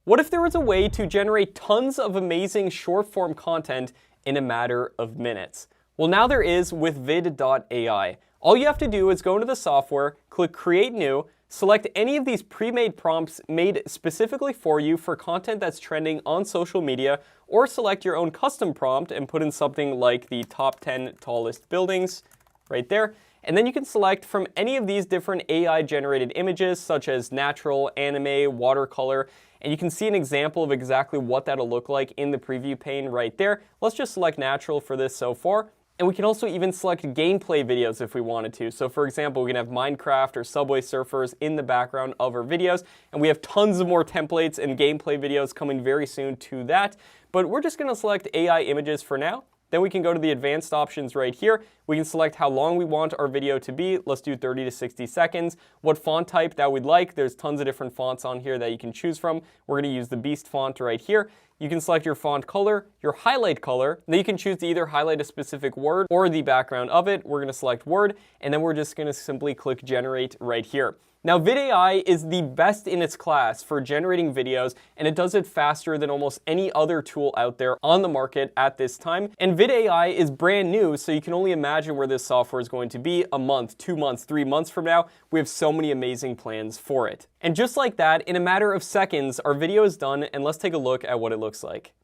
What if there was a way to generate tons of amazing short-form content in a matter of minutes? Well, now there is with Vid.AI. All you have to do is go into the software, click Create New, select any of these pre-made prompts made specifically for you for content that's trending on social media, or select your own custom prompt and put in something like the top 10 tallest buildings right there. And then you can select from any of these different AI-generated images, such as natural, anime, watercolor, and you can see an example of exactly what that'll look like in the preview pane right there. Let's just select natural for this so far. And we can also even select gameplay videos if we wanted to. So for example, we can have Minecraft or Subway Surfers in the background of our videos, and we have tons of more templates and gameplay videos coming very soon to that. But we're just gonna select AI images for now. Then we can go to the advanced options right here. We can select how long we want our video to be. Let's do 30 to 60 seconds. What font type that we'd like. There's tons of different fonts on here that you can choose from. We're gonna use the Beast font right here. You can select your font color, your highlight color. Then you can choose to either highlight a specific word or the background of it. We're gonna select word, and then we're just gonna simply click generate right here. Now, VidAI is the best in its class for generating videos, and it does it faster than almost any other tool out there on the market at this time. And VidAI is brand new, so you can only imagine where this software is going to be a month, 2 months, 3 months from now. We have so many amazing plans for it. And just like that, in a matter of seconds, our video is done, and let's take a look at what it looks like.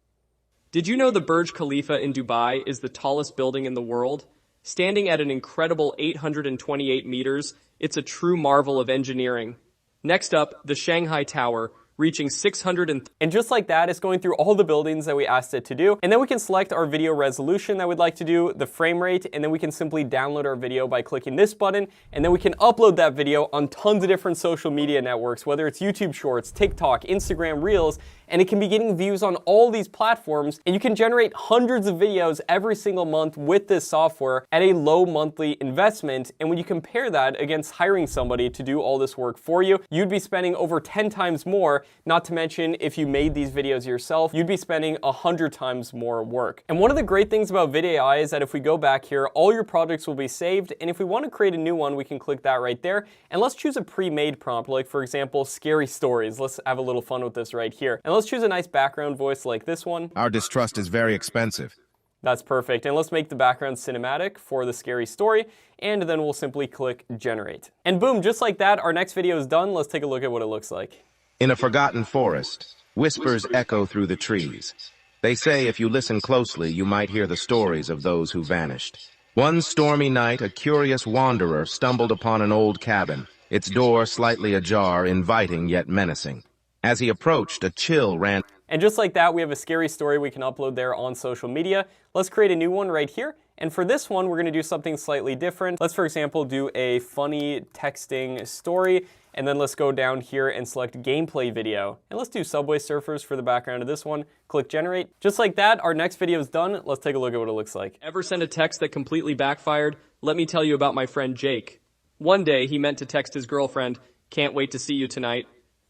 Did you know the Burj Khalifa in Dubai is the tallest building in the world? Standing at an incredible 828 meters, it's a true marvel of engineering. Next up, the Shanghai Tower, reaching 600. And just like that, it's going through all the buildings that we asked it to do. And then we can select our video resolution that we'd like to do, the frame rate, and then we can simply download our video by clicking this button. And then we can upload that video on tons of different social media networks, whether it's YouTube Shorts, TikTok, Instagram Reels, and it can be getting views on all these platforms. And you can generate hundreds of videos every single month with this software at a low monthly investment. And when you compare that against hiring somebody to do all this work for you, you'd be spending over 10 times more. Not to mention, if you made these videos yourself, you'd be spending 100 times more work. And one of the great things about VidAI is that if we go back here, all your projects will be saved. And if we want to create a new one, we can click that right there. And let's choose a pre-made prompt, like for example, scary stories. Let's have a little fun with this right here. And let's choose a nice background voice like this one. Our distrust is very expensive. That's perfect. And let's make the background cinematic for the scary story. And then we'll simply click generate. And boom, just like that, our next video is done. Let's take a look at what it looks like. In a forgotten forest, whispers echo through the trees. They say if you listen closely, you might hear the stories of those who vanished. One stormy night, a curious wanderer stumbled upon an old cabin, its door slightly ajar, inviting yet menacing. As he approached, a chill ran. And just like that, we have a scary story we can upload there on social media. Let's create a new one right here. And for this one, we're going to do something slightly different. Let's, for example, do a funny texting story. And then let's go down here and select gameplay video. And let's do Subway Surfers for the background of this one. Click generate. Just like that, our next video is done. Let's take a look at what it looks like. Ever send a text that completely backfired? Let me tell you about my friend Jake. One day, he meant to text his girlfriend, "Can't wait to see you tonight,"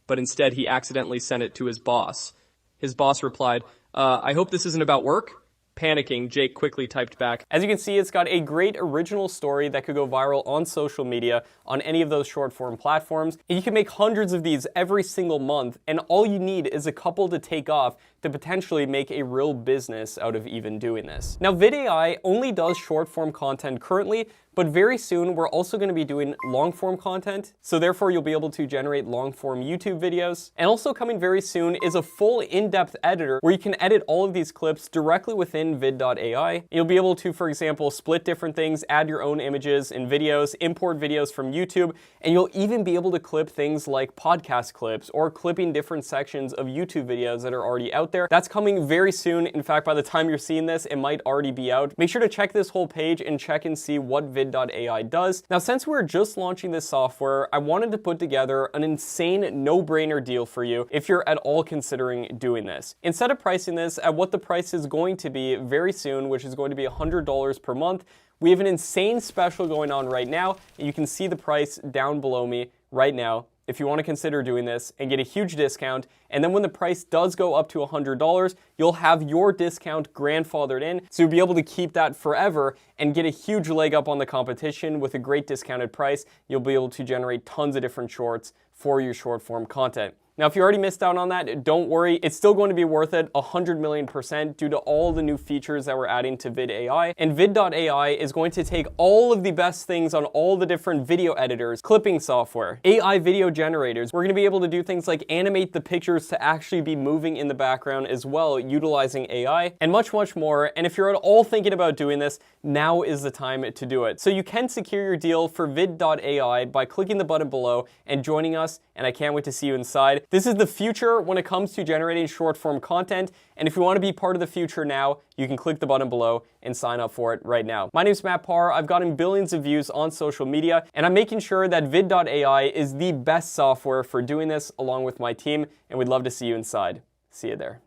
but instead he accidentally sent it to his boss. His boss replied, "I hope this isn't about work?" Panicking, Jake quickly typed back. As you can see, it's got a great original story that could go viral on social media on any of those short form platforms. And you can make hundreds of these every single month, and all you need is a couple to take off to potentially make a real business out of even doing this. Now, VidAI only does short form content currently, but very soon we're also going to be doing long form content. So therefore you'll be able to generate long form YouTube videos. And also coming very soon is a full in-depth editor where you can edit all of these clips directly within Vid.AI. You'll be able to, for example, split different things, add your own images and videos, import videos from YouTube, and you'll even be able to clip things like podcast clips or clipping different sections of YouTube videos that are already out there. That's coming very soon. In fact, by the time you're seeing this, it might already be out. Make sure to check this whole page and check and see what Vid.AI does. Now, since we're just launching this software, I wanted to put together an insane no-brainer deal for you if you're at all considering doing this. Instead of pricing this at what the price is going to be very soon, which is going to be $100 per month, we have an insane special going on right now, and you can see the price down below me right now if you want to consider doing this and get a huge discount. And then when the price does go up to $100, you'll have your discount grandfathered in, so you'll be able to keep that forever and get a huge leg up on the competition with a great discounted price. You'll be able to generate tons of different shorts for your short form content. Now, if you already missed out on that, don't worry. It's still going to be worth it 100 million% due to all the new features that we're adding to Vid.AI. And Vid.AI is going to take all of the best things on all the different video editors, clipping software, AI video generators. We're going to be able to do things like animate the pictures to actually be moving in the background as well, utilizing AI, and much, much more. And if you're at all thinking about doing this, now is the time to do it. So you can secure your deal for Vid.AI by clicking the button below and joining us, and I can't wait to see you inside. This is the future when it comes to generating short form content, and if you want to be part of the future now, you can click the button below and sign up for it right now. My name is Matt Parr. I've gotten billions of views on social media, and I'm making sure that Vid.AI is the best software for doing this along with my team, and we'd love to see you inside. See you there.